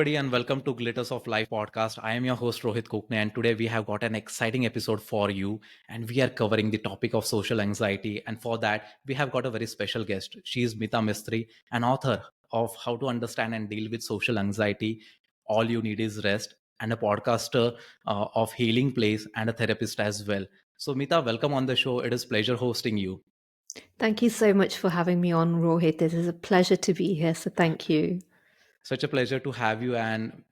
everybody, and welcome to Glitters of Life podcast. I am your host, Rohit Kokane, and today we have got an exciting episode for you. And we are covering the topic of social anxiety. And for that, we have got a very special guest. She is Mita Mistry, an author of How to Understand and Deal with Social Anxiety. All You Need Is Rest, and a podcaster of Healing Place and a therapist as well. So, Mita, welcome on the show. It is pleasure hosting you. Thank you so much for having me on, Rohit. It is a pleasure to be here, so thank you. Such a pleasure to have you. And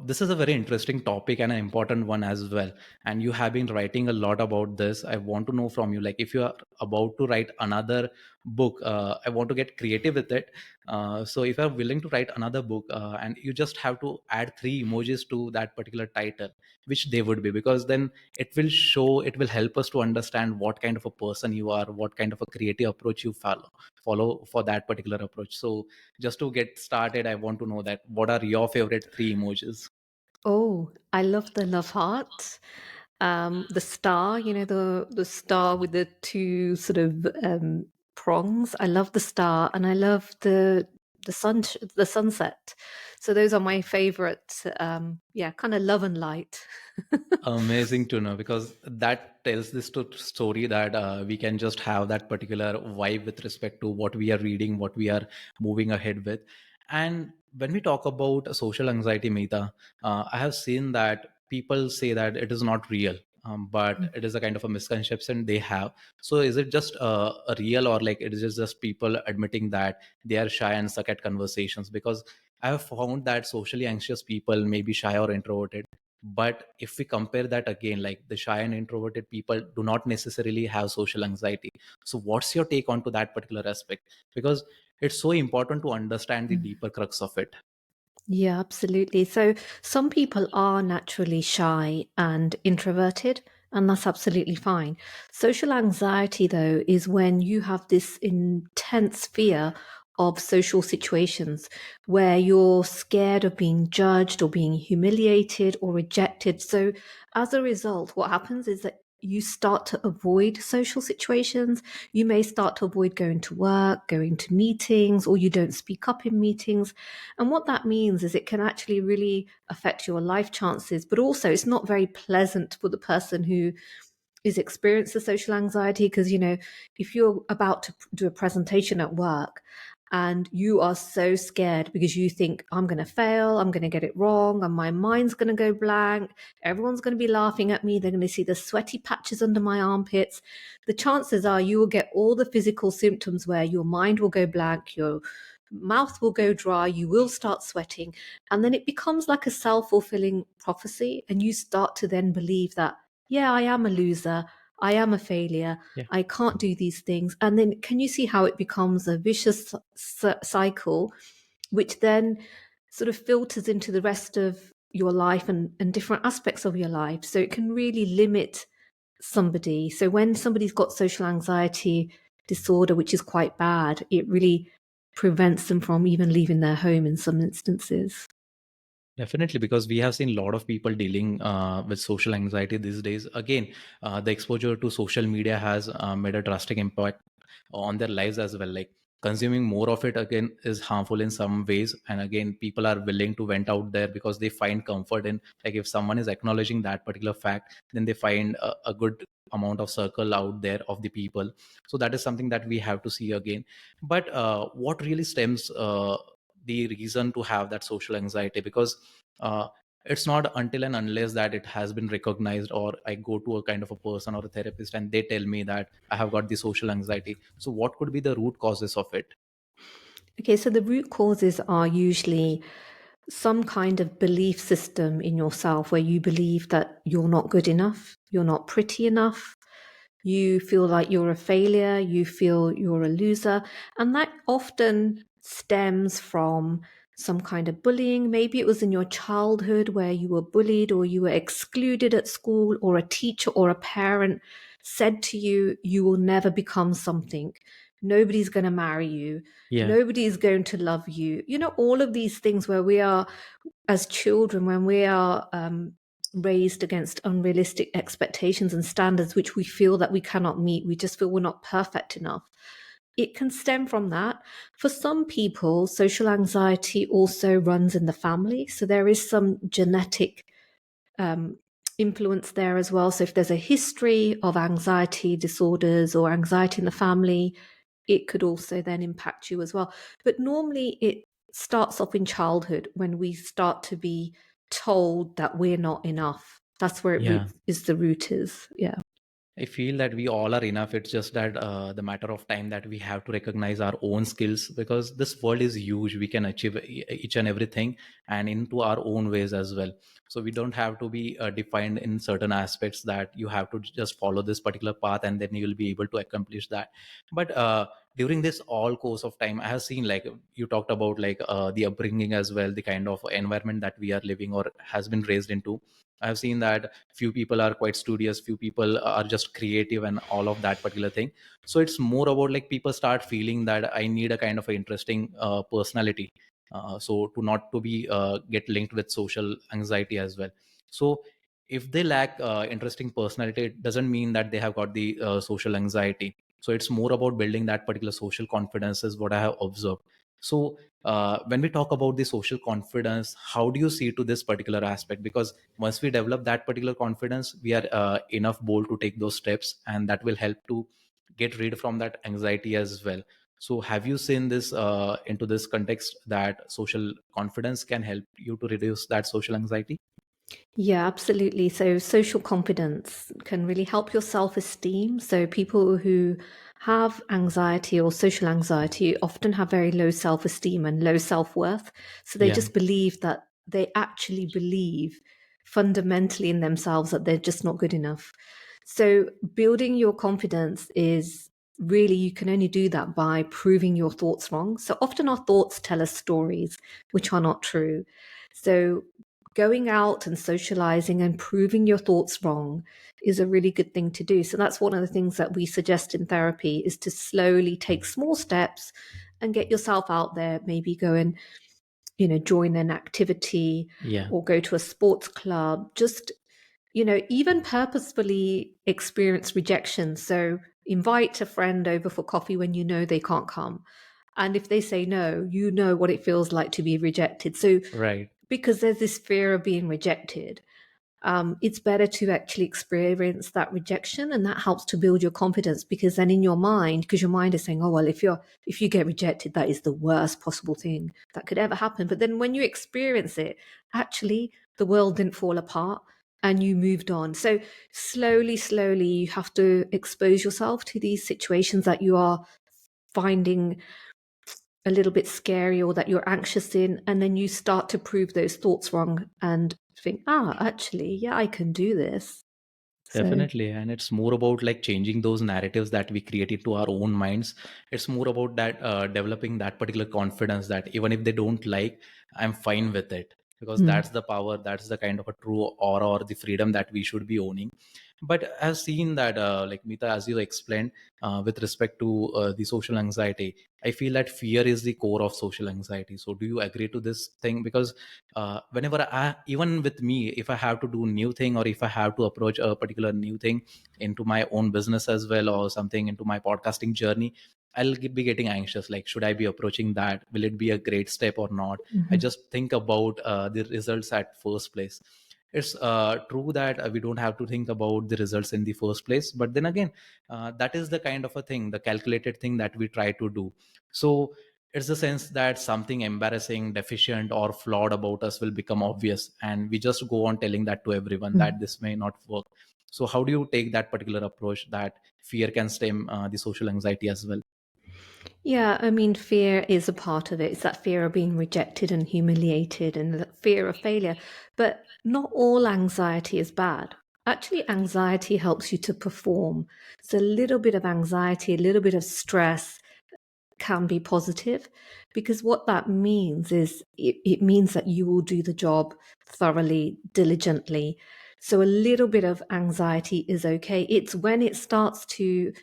this is a very interesting topic and an important one as well. And you have been writing a lot about this. I want to know from you, like, if you are about to write another book, I want to get creative with it. So, if you're willing to write another book and you just have to add three emojis to that particular title, which they would be, because then it will help us to understand what kind of a person you are, what kind of a creative approach you follow for that particular approach. So, just to get started, I want to know that what are your favorite three emojis? Oh, I love the love heart, the star. The star with the two sort of prongs. I love the star, and I love the sunset. So those are my favorite. Yeah, kind of love and light. Amazing to know, because that tells this story that we can just have that particular vibe with respect to what we are reading, what we are moving ahead with. And when we talk about social anxiety, Mita, I have seen that people say that it is not real, but it is a kind of a misconception they have. So is it just a real, or like it is just people admitting that they are shy and suck at conversations? Because I have found that socially anxious people may be shy or introverted, but if we compare that again, like the shy and introverted people do not necessarily have social anxiety. So what's your take on to that particular aspect? Because it's so important to understand the Mm. deeper crux of it. Yeah, absolutely. So some people are naturally shy and introverted, and that's absolutely fine. Social anxiety, though, is when you have this intense fear of social situations where you're scared of being judged or being humiliated or rejected. So as a result, what happens is that you start to avoid social situations. You may start to avoid going to work, going to meetings, or you don't speak up in meetings. And what that means is it can actually really affect your life chances, but also it's not very pleasant for the person who is experiencing social anxiety. Because, if you're about to do a presentation at work and you are so scared because you think, I'm going to fail, I'm going to get it wrong, and my mind's going to go blank, everyone's going to be laughing at me, they're going to see the sweaty patches under my armpits, the chances are you will get all the physical symptoms where your mind will go blank, your mouth will go dry, you will start sweating, and then it becomes like a self-fulfilling prophecy, and you start to then believe that, yeah, I am a loser, I am a failure, Yeah. I can't do these things. And then can you see how it becomes a vicious cycle, which then sort of filters into the rest of your life and different aspects of your life. So it can really limit somebody. So when somebody's got social anxiety disorder, which is quite bad, it really prevents them from even leaving their home in some instances. Definitely, because we have seen a lot of people dealing with social anxiety these days. Again, the exposure to social media has made a drastic impact on their lives as well. Like, consuming more of it again is harmful in some ways. And again, people are willing to vent out there because they find comfort in, like, if someone is acknowledging that particular fact, then they find a good amount of circle out there of the people. So that is something that we have to see again. But what really stems the reason to have that social anxiety? Because uh, it's not until and unless that it has been recognized, or I go to a kind of a person or a therapist and they tell me that I have got the social anxiety. So what could be the root causes of it? Okay, so the root causes are usually some kind of belief system in yourself where you believe that you're not good enough, you're not pretty enough, you feel like you're a failure, you feel you're a loser. And that often stems from some kind of bullying. Maybe it was in your childhood where you were bullied or you were excluded at school, or a teacher or a parent said to you, you will never become something. Nobody's going to marry you. Yeah. Nobody is going to love you. All of these things where we are, as children, when we are raised against unrealistic expectations and standards which we feel that we cannot meet, we just feel we're not perfect enough. it can stem from that. For some people, social anxiety also runs in the family. So there is some genetic um, influence there as well. So if there's a history of anxiety disorders or anxiety in the family, it could also then impact you as well. But normally it starts off in childhood when we start to be told that we're not enough. That's where Yeah. the root is. Yeah. I feel that we all are enough. It's just that the matter of time that we have to recognize our own skills, because this world is huge. We can achieve each and everything, and into our own ways as well. So we don't have to be defined in certain aspects that you have to just follow this particular path and then you will be able to accomplish that. But during this all course of time, I have seen, like you talked about, like the upbringing as well, the kind of environment that we are living or has been raised into. I've seen that few people are quite studious, few people are just creative and all of that particular thing. So it's more about like people start feeling that I need a kind of a interesting personality, so to not to be get linked with social anxiety as well. So if they lack interesting personality, it doesn't mean that they have got the social anxiety. So it's more about building that particular social confidence is what I have observed. So when we talk about the social confidence, how do you see to this particular aspect? Because once we develop that particular confidence, we are enough bold to take those steps, and that will help to get rid from that anxiety as well. So have you seen this into this context, that social confidence can help you to reduce that social anxiety? Yeah, absolutely. So, social confidence can really help your self esteem. So, people who have anxiety or social anxiety often have very low self esteem and low self worth. So, they Yeah. just believe that they actually believe fundamentally in themselves that they're just not good enough. So, building your confidence is really, you can only do that by proving your thoughts wrong. So, often our thoughts tell us stories which are not true. So, going out and socializing and proving your thoughts wrong is a really good thing to do. So that's one of the things that we suggest in therapy, is to slowly take small steps and get yourself out there. Maybe go and, join an activity Yeah. or go to a sports club. Just, even purposefully experience rejection. So invite a friend over for coffee when you know they can't come. And if they say no, you know what it feels like to be rejected. So Right. because there's this fear of being rejected, it's better to actually experience that rejection, and that helps to build your confidence. Because then in your mind, because your mind is saying, oh well, if you get rejected, that is the worst possible thing that could ever happen. But then when you experience it, actually the world didn't fall apart and you moved on. So slowly you have to expose yourself to these situations that you are finding a little bit scary or that you're anxious in, and then you start to prove those thoughts wrong and think, actually, yeah, I can do this. So, Definitely. And it's more about like changing those narratives that we create into our own minds. It's more about that developing that particular confidence that even if they don't like, I'm fine with it. Because mm, that's the power, that's the kind of a true aura or the freedom that we should be owning. But I've seen that, like Mita, as you explained, with respect to the social anxiety, I feel that fear is the core of social anxiety. So do you agree to this thing? Because whenever even with me, if I have to do new thing or if I have to approach a particular new thing into my own business as well, or something into my podcasting journey, be getting anxious, like should I be approaching that, will it be a great step or not? I mhm, just think about the results at first place. It's true that we don't have to think about the results in the first place, but then again, that is the kind of a thing, the calculated thing that we try to do. So it's the sense that something embarrassing, deficient, or flawed about us will become obvious, and we just go on telling that to everyone mm. that this may not work. So, how do you take that particular approach that fear can stem the social anxiety as well? Yeah, I mean, fear is a part of it. It's that fear of being rejected and humiliated and the fear of failure. But not all anxiety is bad. Actually, anxiety helps you to perform. So, a little bit of anxiety, a little bit of stress can be positive, because what that means is it means that you will do the job thoroughly, diligently. So a little bit of anxiety is okay. It's when it starts to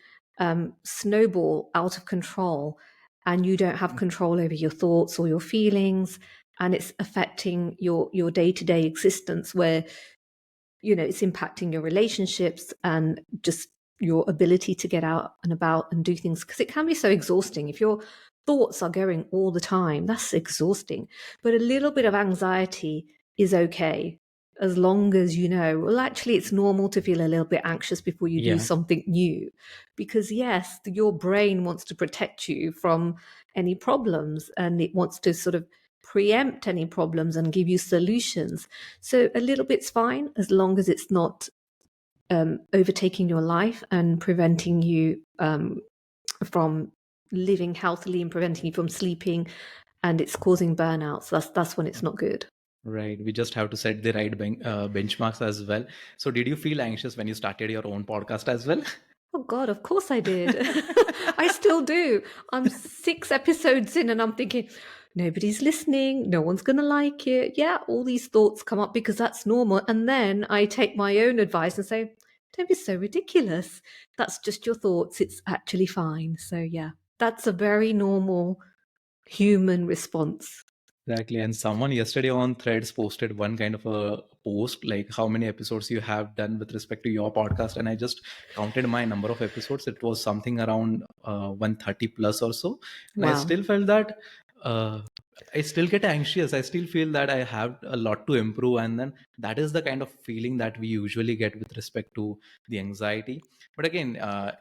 snowball out of control and you don't have control over your thoughts or your feelings, and it's affecting your day-to-day existence, where it's impacting your relationships and just your ability to get out and about and do things, because it can be so exhausting. If your thoughts are going all the time, that's exhausting. But a little bit of anxiety is okay, as long as you know, well, actually, it's normal to feel a little bit anxious before you do Yeah. something new. Because, yes, your brain wants to protect you from any problems, and it wants to sort of preempt any problems and give you solutions. So a little bit's fine, as long as it's not overtaking your life and preventing you from living healthily and preventing you from sleeping, and it's causing burnout. So that's when it's not good. Right. We just have to set the right benchmarks as well. So, did you feel anxious when you started your own podcast as well? Oh God, of course I did. I still do. I'm 6 episodes in and I'm thinking, nobody's listening. No one's going to like it. Yeah, all these thoughts come up because that's normal. And then I take my own advice and say, don't be so ridiculous. That's just your thoughts. It's actually fine. So, yeah, that's a very normal human response. Exactly. And someone yesterday on Threads posted one kind of a post like how many episodes you have done with respect to your podcast. And I just counted my number of episodes. It was something around 130 plus or so. And I Wow. still felt that uh, I still get anxious. I still feel that I have a lot to improve. And then that is the kind of feeling that we usually get with respect to the anxiety. But again,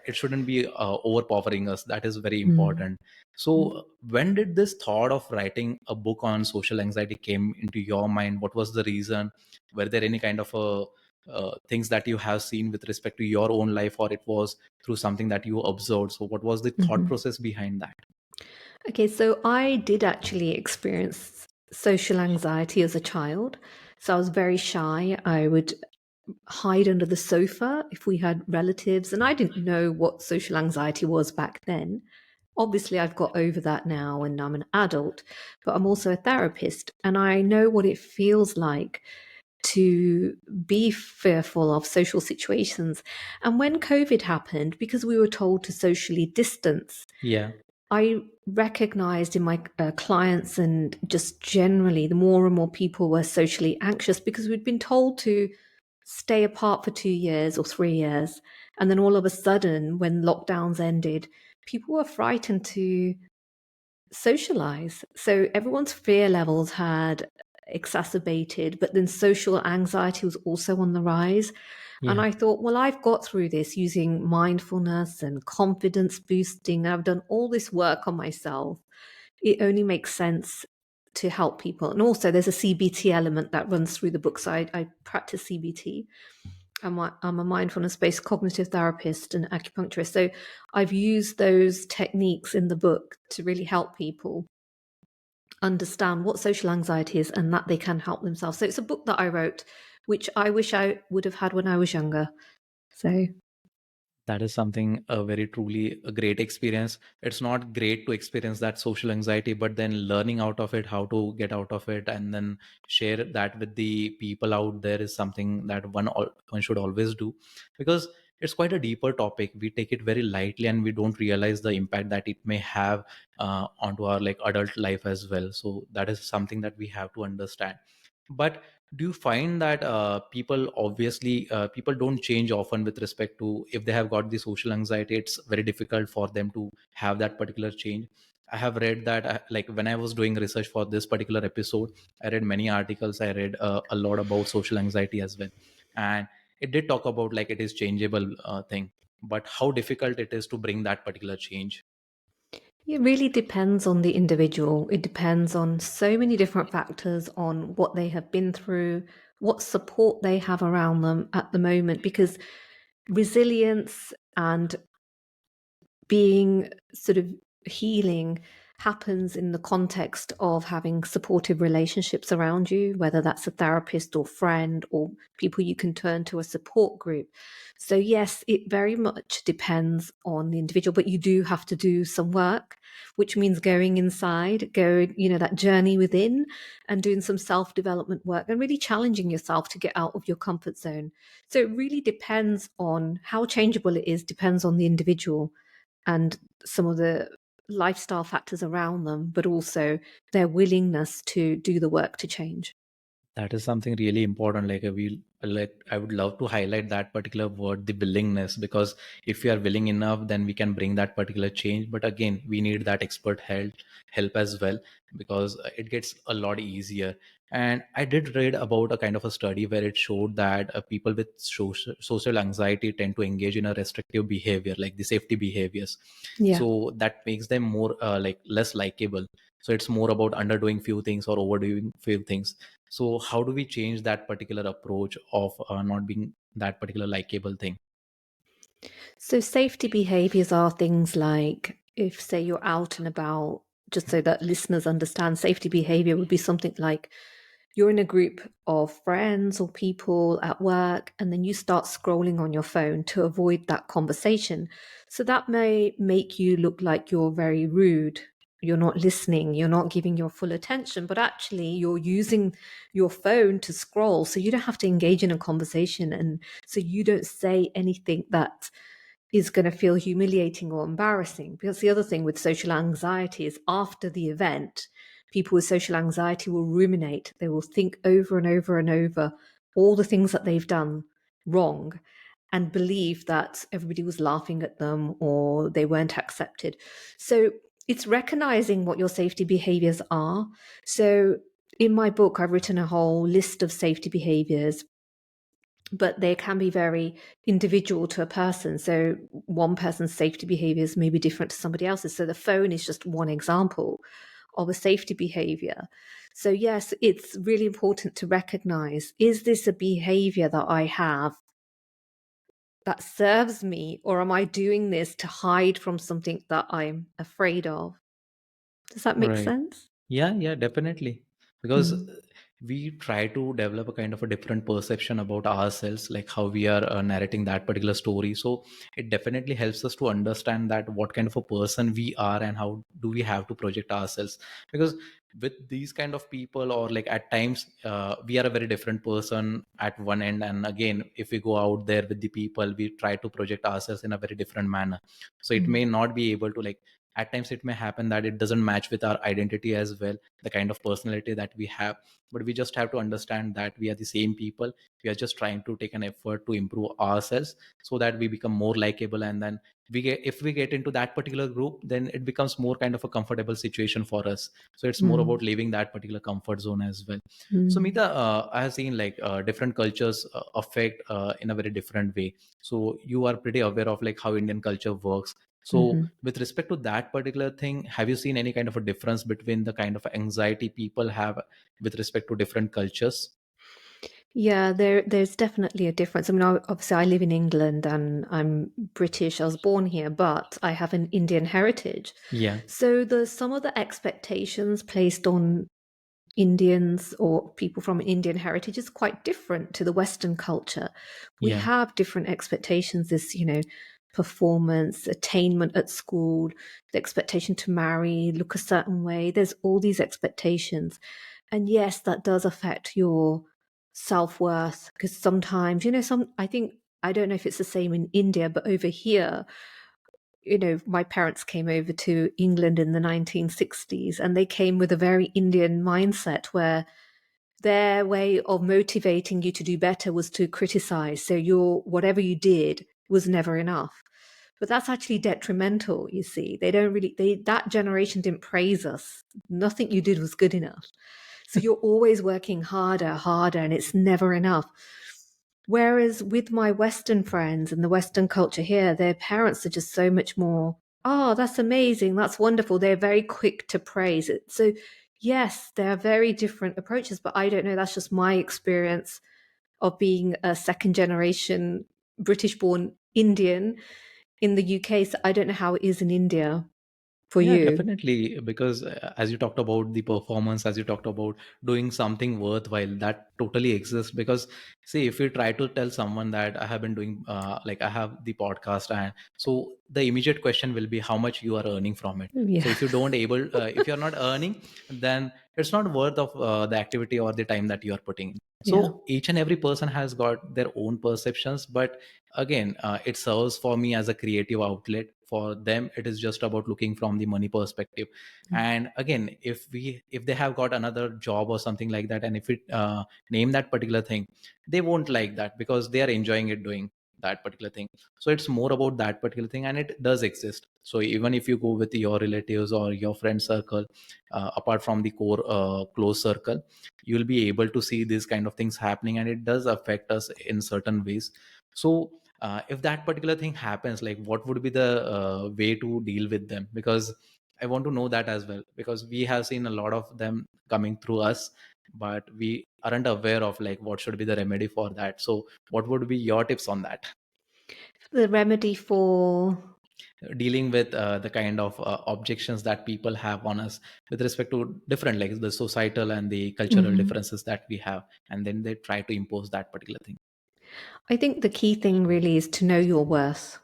it shouldn't be overpowering us. That is very Mm. important. So, when did this thought of writing a book on social anxiety came into your mind? What was the reason? Were there any kind of things that you have seen with respect to your own life, or it was through something that you observed? So, what was the thought Mhm. process behind that? Okay, so I did actually experience social anxiety as a child. So I was very shy. I would hide under the sofa if we had relatives, and I didn't know what social anxiety was back then. Obviously, I've got over that now and I'm an adult, but I'm also a therapist, and I know what it feels like to be fearful of social situations. And when COVID happened, because we were told to socially distance, Yeah, I recognized in my clients and just generally, the more and more people were socially anxious because we'd been told to stay apart for 2 years or 3 years. And then all of a sudden, when lockdowns ended, people were frightened to socialize. So everyone's fear levels had exacerbated, but then social anxiety was also on the rise. And yeah. I thought, well, I've got through this using mindfulness and confidence boosting. I've done all this work on myself. It only makes sense to help people. And also, there's a CBT element that runs through the book. So I practice CBT. I'm a mindfulness based cognitive therapist and acupuncturist. So I've used those techniques in the book to really help people understand what social anxiety is and that they can help themselves. So it's a book that I wrote, which I wish I would have had when I was younger. So, That is something a very truly a great experience. It's not great to experience that social anxiety, but then learning out of it, how to get out of it, and then share that with the people out there is something that one should always do, because it's quite a deeper topic. We take it very lightly, and we don't realize the impact that it may have onto our like adult life as well. So that is something that we have to understand. But do you find that people don't change often with respect to if they have got the social anxiety, it's very difficult for them to have that particular change? I have read that like when I was doing research for this particular episode, I read many articles. I read a lot about social anxiety as well, and it did talk about like it is changeable thing, but how difficult it is to bring that particular change. it really depends on the individual. It depends on so many different factors, on what they have been through, what support they have around them at the moment, because resilience and being sort of healing happens in the context of having supportive relationships around you, whether that's a therapist or friend or people you can turn to, a support group. So, yes, it very much depends on the individual, but you do have to do some work, which means going inside, that journey within and doing some self development work and really challenging yourself to get out of your comfort zone. So, it really depends on how changeable it is, depends on the individual and some of the lifestyle factors around them, but also their willingness to do the work to change. That is something really important. Like we like, I would love to highlight that particular word, the willingness, because if we are willing enough, then we can bring that particular change. But again, we need that expert help as well, because it gets a lot easier. And I did read about a kind of a study where it showed that people with social anxiety tend to engage in a restrictive behavior, like the safety behaviors. Yeah. So that makes them more like less likable. So it's more about underdoing few things or overdoing few things. So how do we change that particular approach of not being that particular likable thing? So safety behaviors are things like if, say, you're out and about, just so that listeners understand, safety behavior would be something like you're in a group of friends or people at work, and then you start scrolling on your phone to avoid that conversation. So that may make you look like you're very rude. You're not listening, you're not giving your full attention, but actually you're using your phone to scroll. So you don't have to engage in a conversation. And so you don't say anything that is going to feel humiliating or embarrassing. Because the other thing with social anxiety is after the event, people with social anxiety will ruminate. They will think over and over and over all the things that they've done wrong and believe that everybody was laughing at them or they weren't accepted. So it's recognizing what your safety behaviors are. So in my book, I've written a whole list of safety behaviors, but they can be very individual to a person. So one person's safety behaviors may be different to somebody else's. So the phone is just one example of a safety behavior. So yes, it's really important to recognize, is this a behavior that I have that serves me, or am I doing this to hide from something that I'm afraid of? Does that make Right. sense? Yeah, yeah, definitely. Because Mm, we try to develop a kind of a different perception about ourselves, like how we are narrating that particular story. So it definitely helps us to understand that what kind of a person we are and how do we have to project ourselves. Because with these kind of people, or like at times, we are a very different person at one end. And again, if we go out there with the people, we try to project ourselves in a very different manner. So it mm, may not be able to like, at times it may happen that it doesn't match with our identity as well, the kind of personality that we have. But we just have to understand that we are the same people. We are just trying to take an effort to improve ourselves so that we become more likable. And then if we get into that particular group, then it becomes more kind of a comfortable situation for us. So it's more mm, about leaving that particular comfort zone as well. So mm. Mita, I have seen like different cultures affect in a very different way. So you are pretty aware of like how Indian culture works. So Mhm. with respect to that particular thing, have you seen any kind of a difference between the kind of anxiety people have with respect to different cultures? Yeah, there's definitely a difference. I mean, obviously, I live in England and I'm British. I was born here, but I have an Indian heritage. Yeah, So the some of the expectations placed on Indians or people from Indian heritage is quite different to the Western culture. We yeah, have different expectations. This, performance, attainment at school, the expectation to marry, look a certain way. There's all these expectations. And yes, that does affect your self-worth because sometimes, I think, I don't know if it's the same in India, but over here, my parents came over to England in the 1960s and they came with a very Indian mindset where their way of motivating you to do better was to criticize. So whatever you did was never enough. But that's actually detrimental, you see. They don't really that generation didn't praise us. Nothing you did was good enough. So you're always working harder, harder, and it's never enough. Whereas with my Western friends and the Western culture here, their parents are just so much more, oh, that's amazing, that's wonderful. They're very quick to praise it. So, yes, there are very different approaches, but I don't know. That's just my experience of being a second generation British born Indian in the UK. So I don't know how it is in India for yeah, you. definitely. Because as you talked about the performance, as you talked about doing something worthwhile, that totally exists. Because see, if you try to tell someone that I have been doing, like I have the podcast, and so the immediate question will be how much you are earning from it. So Yeah. if you don't able, if you're not earning, then it's not worth of the activity or the time that you are putting in. Yeah. So each and every person has got their own perceptions, but again, it serves for me as a creative outlet for them it is just about looking from the money perspective. And again, if they have got another job or something like that, and if it name that particular thing, they won't like that because they are enjoying it doing that particular thing. So it's more about that particular thing, and it does exist. So even if you go with your relatives or your friend circle, apart from the core close circle, you'll be able to see these kind of things happening, and it does affect us in certain ways. So if that particular thing happens, like what would be the way to deal with them? Because I want to know that as well, because we have seen a lot of them coming through us, but we aren't aware of like what should be the remedy for that. So what would be your tips on that, The remedy for. dealing with the kind of objections that people have on us with respect to different, like the societal and the cultural Mhm. differences that we have, and then they try to impose that particular thing? I think the key thing really is to know your worth.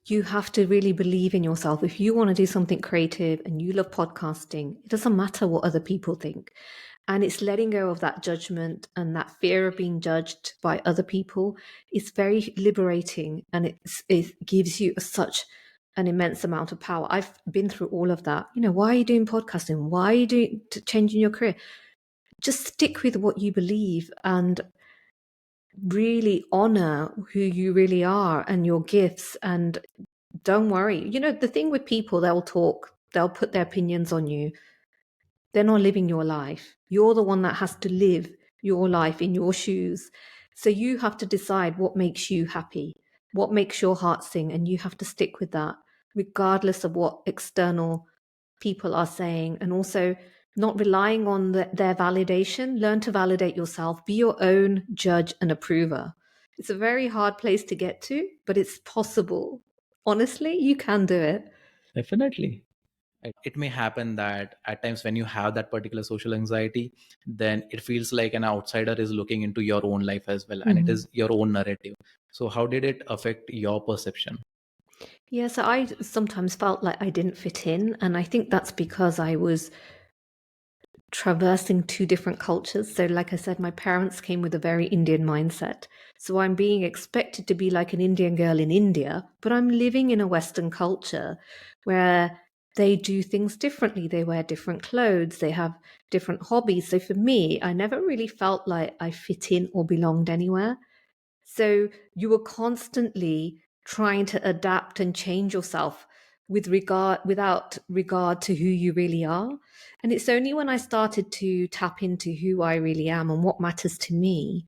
You have to really believe in yourself. If you want to do something creative and you love podcasting, it doesn't matter what other people think. And it's letting go of that judgment and that fear of being judged by other people. It's very liberating, and it gives you such an immense amount of power. I've been through all of that. Why are you doing podcasting? Why are you changing your career? Just stick with what you believe and really honor who you really are and your gifts, and don't worry. The thing with people, they'll put their opinions on you. They're not living your life. You're the one that has to live your life in your shoes. So you have to decide what makes you happy, what makes your heart sing, and you have to stick with that, regardless of what external people are saying. And also, not relying on their validation. Learn to validate yourself. Be your own judge and approver. It's a very hard place to get to, but it's possible. Honestly, you can do it. Definitely. It may happen that at times when you have that particular social anxiety, then it feels like an outsider is looking into your own life as well, and it Mhm. is your own narrative. So how did it affect your perception? Yeah, so I sometimes felt like I didn't fit in, and I think that's because I was traversing two different cultures. So, like I said, my parents came with a very Indian mindset. So, I'm being expected to be like an Indian girl in India, but I'm living in a Western culture where they do things differently. They wear different clothes, they have different hobbies. So, for me, I never really felt like I fit in or belonged anywhere. So you were constantly trying to adapt and change yourself without regard to who you really are. And it's only when I started to tap into who I really am and what matters to me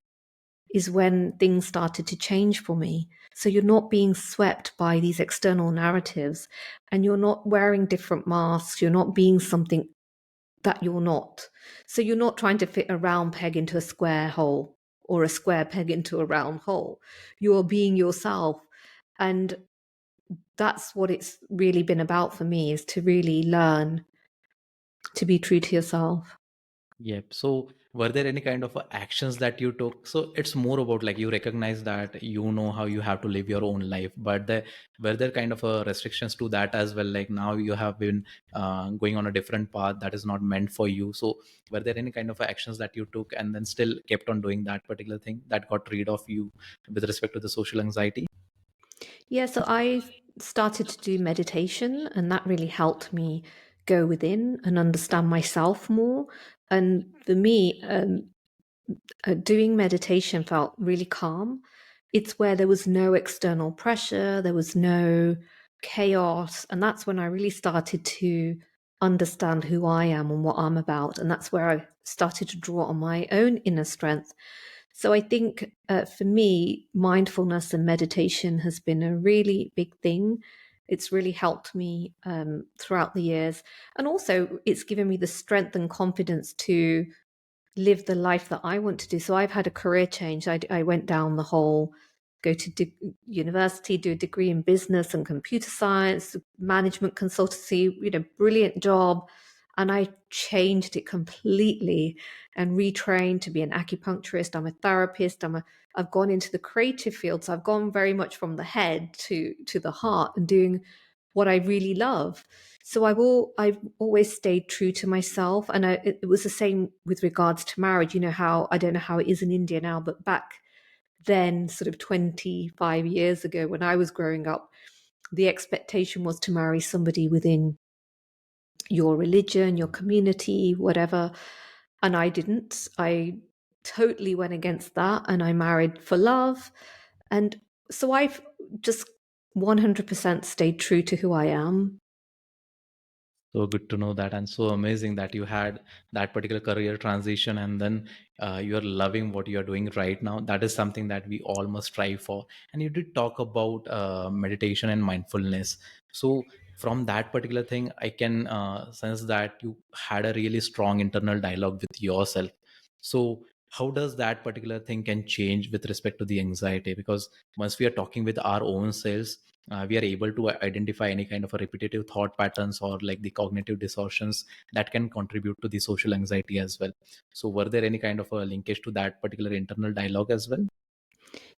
is when things started to change for me. So you're not being swept by these external narratives, and you're not wearing different masks. You're not being something that you're not. So you're not trying to fit a round peg into a square hole or a square peg into a round hole. You're being yourself. And that's what it's really been about for me, is to really learn to be true to yourself. Yep. So were there any kind of actions that you took? So it's more about like you recognize that you know how you have to live your own life, but were there kind of restrictions to that as well? Like now you have been going on a different path that is not meant for you. So were there any kind of actions that you took and then still kept on doing that particular thing that got rid of you with respect to the social anxiety? Yeah, so I started to do meditation, and that really helped me go within and understand myself more. And for me, doing meditation felt really calm. It's where there was no external pressure, there was no chaos. And that's when I really started to understand who I am and what I'm about. And that's where I started to draw on my own inner strength. So I think for me, mindfulness and meditation has been a really big thing. It's really helped me throughout the years. And also, it's given me the strength and confidence to live the life that I want to do. So I've had a career change. I went down the whole go to university, do a degree in business and computer science, management consultancy, brilliant job. And I changed it completely and retrained to be an acupuncturist. I'm a therapist. I've gone into the creative field. So I've gone very much from the head to the heart and doing what I really love. So I've always stayed true to myself, and it was the same with regards to marriage. How I don't know how it is in India now, but back then, sort of 25 years ago, when I was growing up, the expectation was to marry somebody within your religion, your community, whatever. And I didn't. I totally went against that and I married for love. And so I've just 100% stayed true to who I am. So good to know that, and so amazing that you had that particular career transition, and then you are loving what you are doing right now. That is something that we all must strive for. And you did talk about meditation and mindfulness. So from that particular thing, I can sense that you had a really strong internal dialogue with yourself. So how does that particular thing can change with respect to the anxiety? Because once we are talking with our own selves, we are able to identify any kind of a repetitive thought patterns or like the cognitive distortions that can contribute to the social anxiety as well. So were there any kind of a linkage to that particular internal dialogue as well?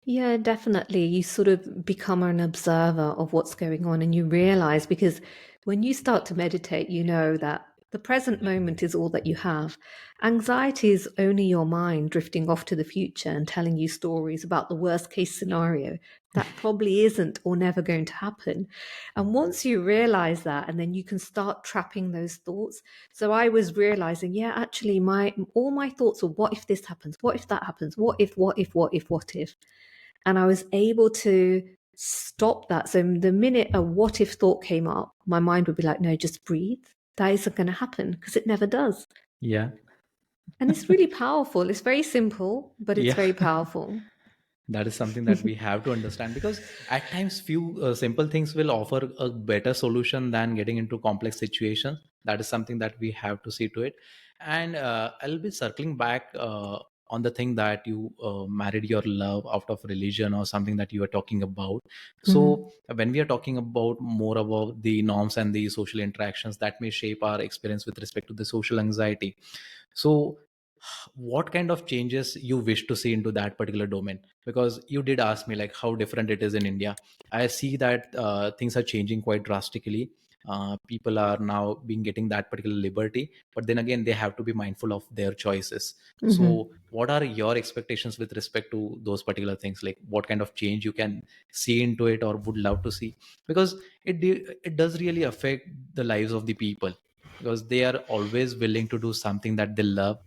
Yeah, definitely. You sort of become an observer of what's going on and you realize because when you start to meditate, you know that the present moment is all that you have. Anxiety is only your mind drifting off to the future and telling you stories about the worst case scenario that probably isn't or never going to happen. And once you realize that, and then you can start trapping those thoughts. So I was realizing, yeah, actually, my all my thoughts are, what if this happens? What if that happens? What if? And I was able to stop that. So the minute a what if thought came up, my mind would be like, no, just breathe. That isn't going to happen because it never does. Yeah. And it's really powerful. It's very simple, but it's Yeah. very powerful. That is something that we have to understand, because at times few simple things will offer a better solution than getting into complex situations. That is something that we have to see to it. And I'll be circling back on the thing that you married your love out of religion or something that you are talking about. Mhm. So when we are talking about more about the norms and the social interactions that may shape our experience with respect to the social anxiety, so what kind of changes you wish to see into that particular domain? Because you did ask me like how different it is in India. I see that things are changing quite drastically. People are now being getting that particular liberty, but then again they have to be mindful of their choices. Mhm. So what are your expectations with respect to those particular things? Like what kind of change you can see into it or would love to see? Because it does really affect the lives of the people, because they are always willing to do something that they love,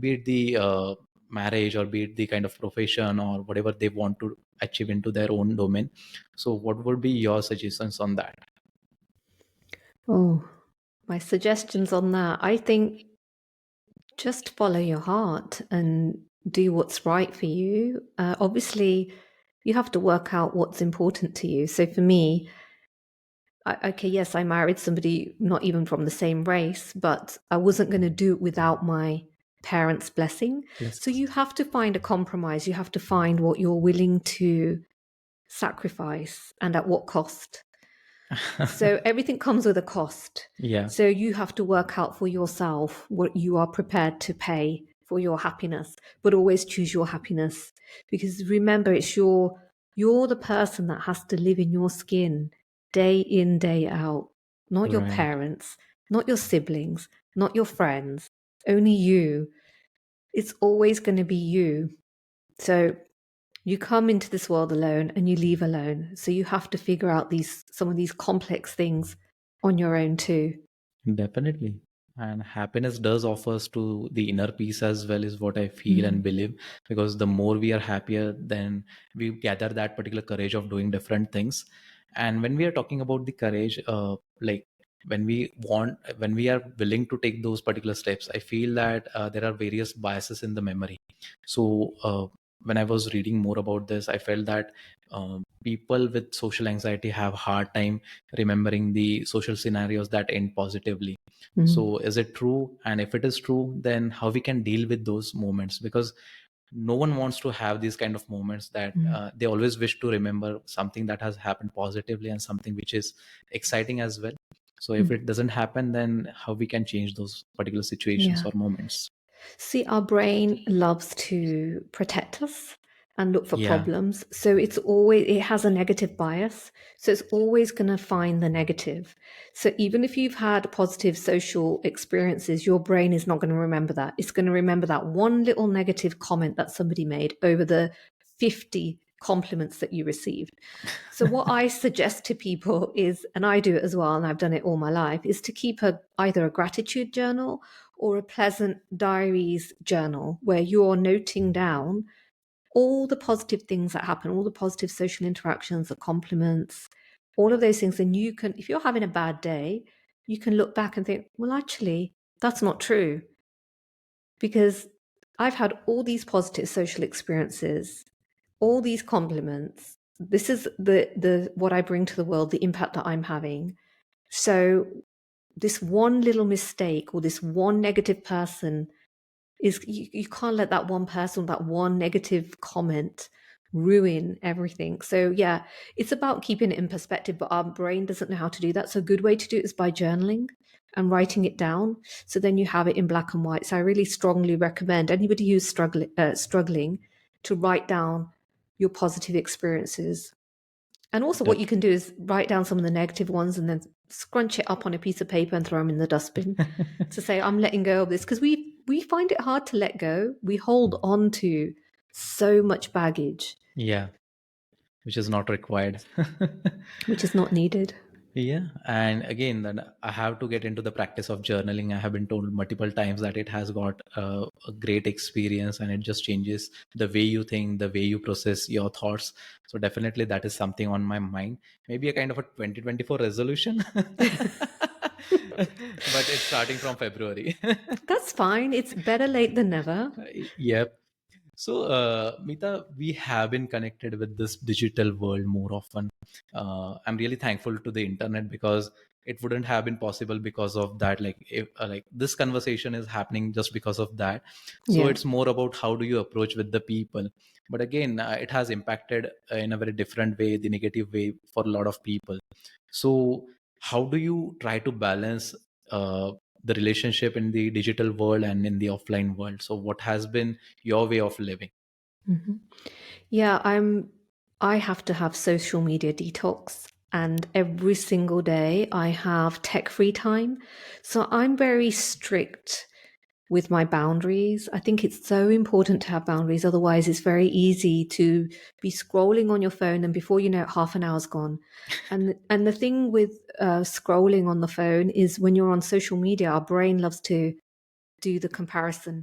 be it the marriage or be it the kind of profession or whatever they want to achieve into their own domain. So what would be your suggestions on that? Oh, my suggestions on that. I think just follow your heart and do what's right for you. Obviously, you have to work out what's important to you. So for me, okay, yes, I married somebody not even from the same race, but I wasn't going to do it without my parents' blessing. So Yes. you have to find a compromise. You have to find what you're willing to sacrifice and at what cost. So everything comes with a cost. Yeah. So you have to work out for yourself what you are prepared to pay for your happiness, but always choose your happiness because remember you're the person that has to live in your skin day in day out, not your Right. parents, not your siblings, not your friends, only you. It's always going to be you. So you come into this world alone and you leave alone. So you have to figure out these some of these complex things on your own too. Definitely. And happiness does offer us to the inner peace as well, is what I feel and Mm. believe. Because the more we are happier, then we gather that particular courage of doing different things. And when we are talking about the courage, like when we are willing to take those particular steps, I feel that there are various biases in the memory. So when I was reading more about this, I felt that people with social anxiety have hard time remembering the social scenarios that end positively. Mm. So is it true? And if it is true, then how we can deal with those moments? Because no one wants to have these kind of moments that Mm. they always wish to remember something that has happened positively and something which is exciting as well. So if Mm. it doesn't happen, then how we can change those particular situations Yeah. or moments? See, our brain loves to protect us and look for Yeah. problems. So it has a negative bias. So it's always going to find the negative. So even if you've had positive social experiences, your brain is not going to remember that. It's going to remember that one little negative comment that somebody made over the 50 compliments that you received. So what I suggest to people is, and I do it as well, and I've done it all my life, is to keep either a gratitude journal or a pleasant diaries journal where you're noting down all the positive things that happen, all the positive social interactions, the compliments, all of those things. And you can, if you're having a bad day, you can look back and think, well, actually, that's not true, because I've had all these positive social experiences, all these compliments. This is the what I bring to the world, the impact that I'm having. So this one little mistake or this one negative person is, you can't let that one person, that one negative comment ruin everything. So yeah, it's about keeping it in perspective, but our brain doesn't know how to do that. So a good way to do it is by journaling and writing it down. So then you have it in black and white. So I really strongly recommend anybody who's struggling to write down your positive experiences. And also what you can do is write down some of the negative ones and then scrunch it up on a piece of paper and throw them in the dustbin to say, I'm letting go of this. Because we find it hard to let go. We hold on to so much baggage, Yeah, which is not required. which is not needed. Yeah, and again, then I have to get into the practice of journaling. I have been told multiple times that it has got a great experience, and it just changes the way you think, the way you process your thoughts. So definitely, that is something on my mind. Maybe a kind of a 2024 resolution, but it's starting from February. That's fine. It's better late than never. Yep. So, Mita, we have been connected with this digital world more often. I'm really thankful to the internet because it wouldn't have been possible because of that. Like, if like this conversation is happening just because of that. So Yeah. it's more about how do you approach with the people. But again, it has impacted in a very different way, the negative way for a lot of people. So, how do you try to balance the relationship in the digital world and in the offline world? So, what has been your way of living? Mhm. Yeah, I have to have social media detox, and every single day I have tech-free time. So I'm very strict with my boundaries. I think it's so important to have boundaries. Otherwise, it's very easy to be scrolling on your phone, and before you know it, half an hour's gone. And the thing with scrolling on the phone is when you're on social media, our brain loves to do the comparison,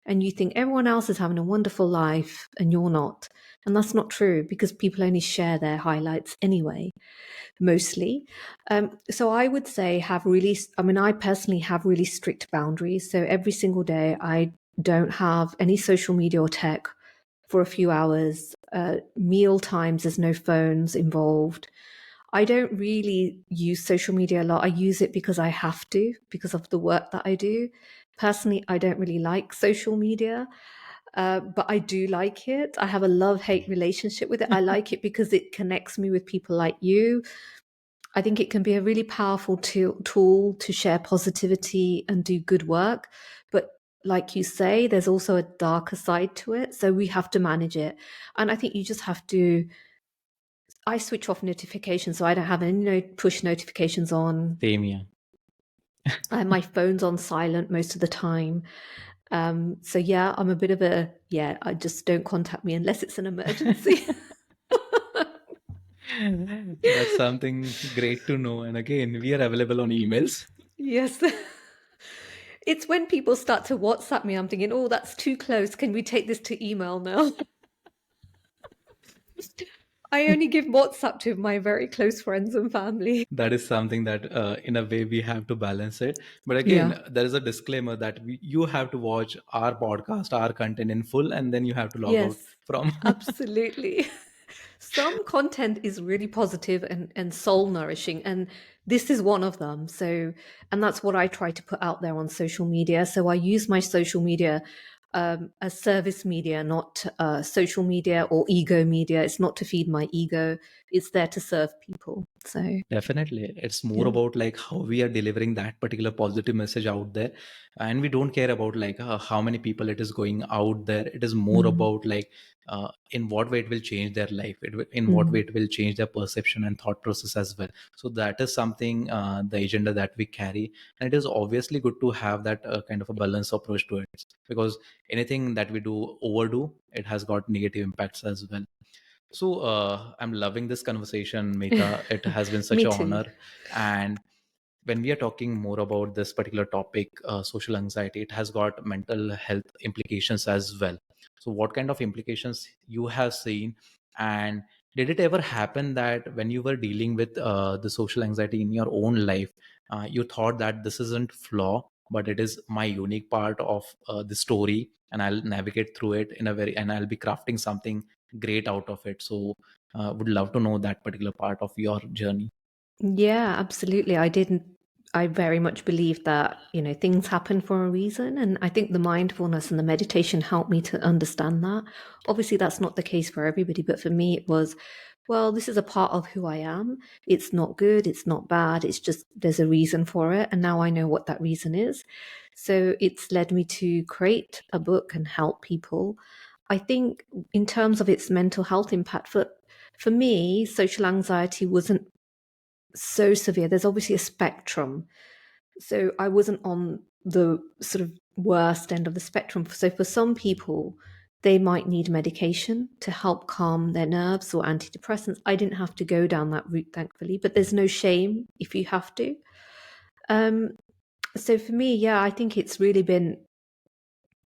and you think everyone else is having a wonderful life and you're not. And that's not true, because people only share their highlights anyway, mostly. So I would say I personally have really strict boundaries. So every single day, I don't have any social media or tech for a few hours. Meal times, there's no phones involved. I don't really use social media a lot. I use it because I have to, because of the work that I do. Personally, I don't really like social media, but I do like it. I have a love-hate relationship with it. I like it because it connects me with people like you. I think it can be a really powerful tool to share positivity and do good work. But like you say, there's also a darker side to it. So we have to manage it. And I think you just have to. I switch off notifications, so I don't have any push notifications on. Same here. My phone's on silent most of the time. So yeah, I'm a bit of a, yeah, I just don't contact me unless it's an emergency. That's something great to know. And again, we are available on emails. Yes. It's when people start to WhatsApp me, I'm thinking, oh, that's too close. Can we take this to email now? I only give WhatsApp to my very close friends and family. That is something that, in a way, we have to balance it. But Yeah. again, there is a disclaimer that you have to watch our podcast, our content in full, and then you have to log out Yes, from. absolutely. Some content is really positive and soul nourishing, and this is one of them. So, and that's what I try to put out there on social media. So I use my social media as service media, not social media or ego media. It's not to feed my ego. It's there to serve people. So Definitely. It's more yeah. about like how we are delivering that particular positive message out there. And we don't care about like how many people it is going out there. It is more Mm, about like in what way it will change their life, in what way mm, it will change their perception and thought process as well. So that is something, the agenda that we carry. And it is obviously good to have that kind of a balanced approach to it, because anything that we do overdo, it has got negative impacts as well. So I'm loving this conversation, Mita. It has been such Me an too. honor. And when we are talking more about this particular topic, social anxiety, it has got mental health implications as well. So what kind of implications you have seen, and did it ever happen that when you were dealing with the social anxiety in your own life, you thought that this isn't flaw, but it is my unique part of the story, and I'll navigate through it in a very, and I'll be crafting something great out of it. So would love to know that particular part of your journey. Yeah, absolutely. I very much believe that, things happen for a reason. And I think the mindfulness and the meditation helped me to understand that. Obviously, that's not the case for everybody, but for me, it was, well, this is a part of who I am. It's not good. It's not bad. It's just there's a reason for it. And now I know what that reason is. So it's led me to create a book and help people. I think in terms of its mental health impact, for me, social anxiety wasn't so severe. There's obviously a spectrum. So I wasn't on the sort of worst end of the spectrum. So for some people, they might need medication to help calm their nerves or antidepressants. I didn't have to go down that route, thankfully, but there's no shame if you have to. Um, so for me, yeah, I think it's really been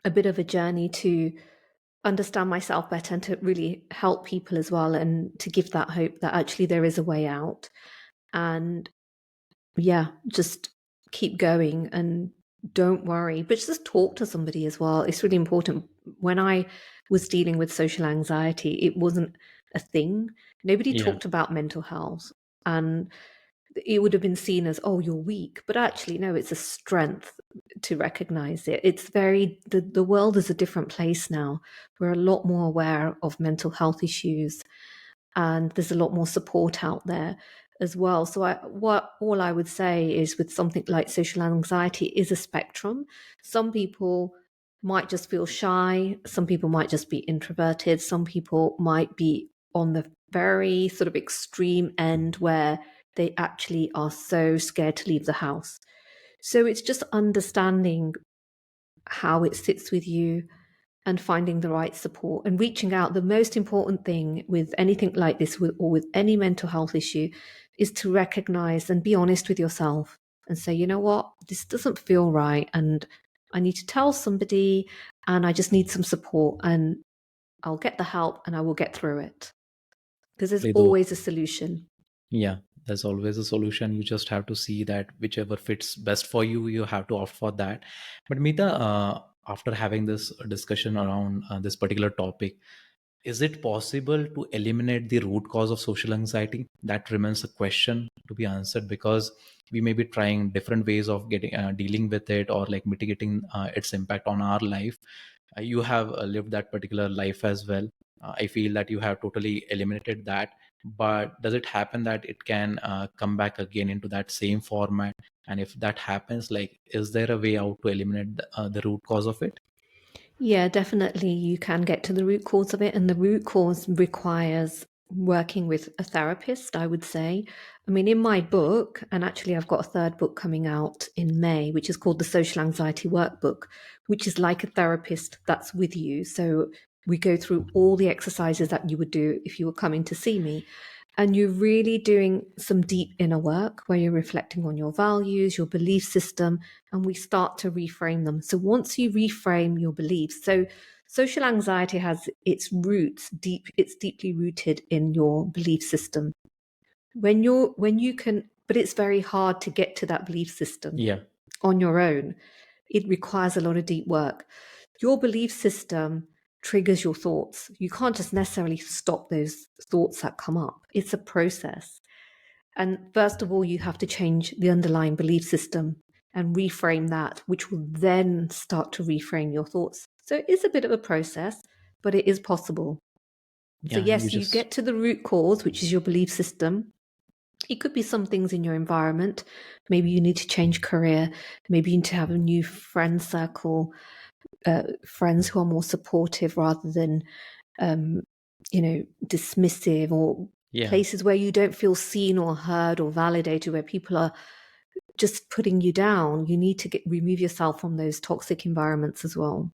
a bit of a journey to understand myself better and to really help people as well and to give that hope that actually there is a way out. And yeah, just keep going and don't worry, but just talk to somebody as well. It's really important. When I was dealing with social anxiety, it wasn't a thing. Nobody Yeah, talked about mental health, and it would have been seen as, oh, you're weak. But actually, no, it's a strength to recognize it. It's the world is a different place now. We're a lot more aware of mental health issues, and there's a lot more support out there as well. So what all I would say is with something like social anxiety is a spectrum. Some people might just feel shy, some people might just be introverted, some people might be on the very sort of extreme end where they actually are so scared to leave the house. So it's just understanding how it sits with you and finding the right support and reaching out. The most important thing with anything like this or with any mental health issue is to recognize and be honest with yourself and say, you know what, this doesn't feel right. And I need to tell somebody and I just need some support and I'll get the help and I will get through it because there's though. always a solution. Yeah, there's always a solution. You just have to see that whichever fits best for you, you have to opt for that. But Mita, after having this discussion around this particular topic, is it possible to eliminate the root cause of social anxiety? That remains a question to be answered, because we may be trying different ways of getting dealing with it, or like mitigating its impact on our life. You have lived that particular life as well. I feel that you have totally eliminated that, but does it happen that it can come back again into that same format? And if that happens, like, is there a way out to eliminate the root cause of it? Yeah, definitely. You can get to the root cause of it, and the root cause requires working with a therapist, I would say. I mean, in my book, and actually, I've got a third book coming out in May, which is called the Social Anxiety Workbook, which is like a therapist that's with you. So we go through all the exercises that you would do if you were coming to see me. And you're really doing some deep inner work where you're reflecting on your values, your belief system, and we start to reframe them. So once you reframe your beliefs, so social anxiety has its roots deep, it's deeply rooted in your belief system. When you can, but it's very hard to get to that belief system Yeah, on your own. It requires a lot of deep work. Your belief system triggers your thoughts. You can't just necessarily stop those thoughts that come up. It's a process. And first of all, you have to change the underlying belief system and reframe that, which will then start to reframe your thoughts. So it is a bit of a process, but it is possible. So, yeah, you yes, you just get to the root cause, which is your belief system. It could be some things in your environment. Maybe you need to change career. Maybe you need to have a new friend circle, friends who are more supportive rather than, um, dismissive, or yeah. places where you don't feel seen or heard or validated, where people are just putting you down. You need to remove yourself from those toxic environments as well.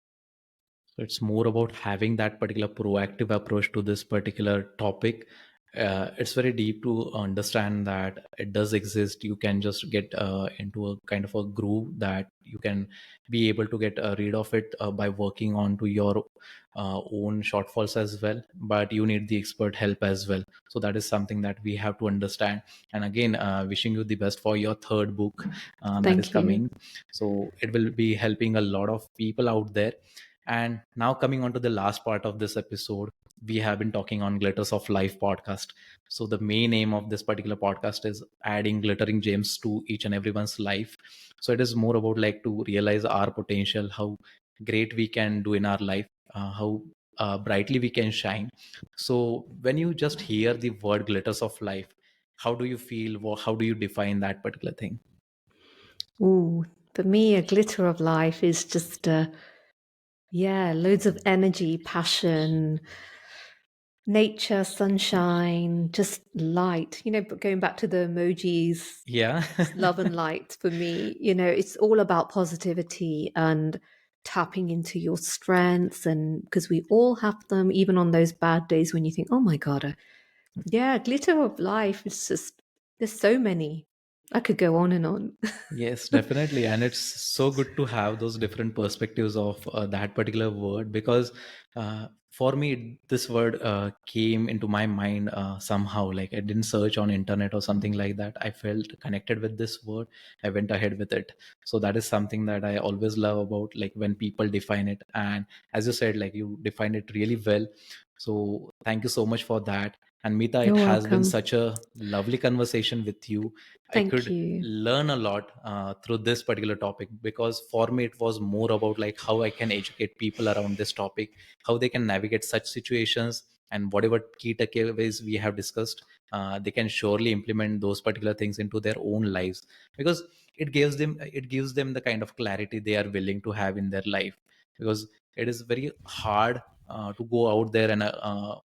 So it's more about having that particular proactive approach to this particular topic. It's very deep to understand that it does exist. You can just get into a kind of a groove that you can be able to get rid of it by working on to your own shortfalls as well. But you need the expert help as well. So that is something that we have to understand. And again, wishing you the best for your third book that is Thank you. coming. So it will be helping a lot of people out there. And now coming on to the last part of this episode, we have been talking on Glitters of Life podcast. So the main aim of this particular podcast is adding glittering gems to each and everyone's life. So it is more about like to realize our potential, how great we can do in our life, how brightly we can shine. So when you just hear the word glitters of life, how do you feel? How do you define that particular thing? Ooh, for me, a glitter of life is just, yeah, loads of energy, passion, nature, sunshine, just light. But going back to the emojis, Yeah. love and light for me, it's all about positivity and tapping into your strengths. And because we all have them, even on those bad days when you think, oh my God, yeah, glitter of life is just, there's so many. I could go on and on. Yes, definitely. And it's so good to have those different perspectives of that particular word because for me, this word came into my mind somehow. Like I didn't search on internet or something like that. I felt connected with this word. I went ahead with it. So that is something that I always love about like when people define it. And as you said, like you define it really well. So thank you so much for that. And Mita, it You're has been welcome. such a lovely conversation with you. I Thank could you. learn a lot through this particular topic because for me it was more about like how I can educate people around this topic, how they can navigate such situations, and whatever key takeaways we have discussed, they can surely implement those particular things into their own lives because it gives them the kind of clarity they are willing to have in their life, because it is very hard to go out there and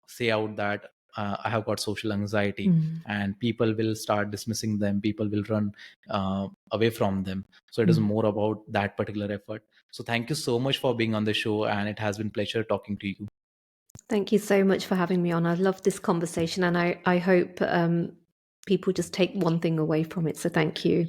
say out that I have got social anxiety, Mm, and people will start dismissing them, people will run away from them. So it is mm. more about that particular effort. So thank you so much for being on the show, and it has been pleasure talking to you. Thank you so much for having me on. I love this conversation, and I hope people just take one thing away from it. So thank you.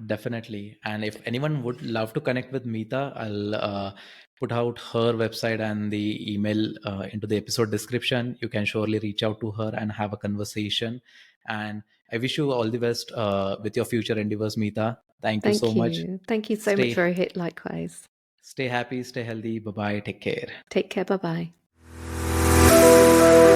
Definitely. And if anyone would love to connect with Meeta, I'll put out her website and the email into the episode description. You can surely reach out to her and have a conversation. And I wish you all the best with your future endeavors, Meeta. Thank you so Thank much. you. Thank you so much, Stay Rohit. Likewise. stay happy, stay healthy. Bye bye. Take care. Take care. Bye bye.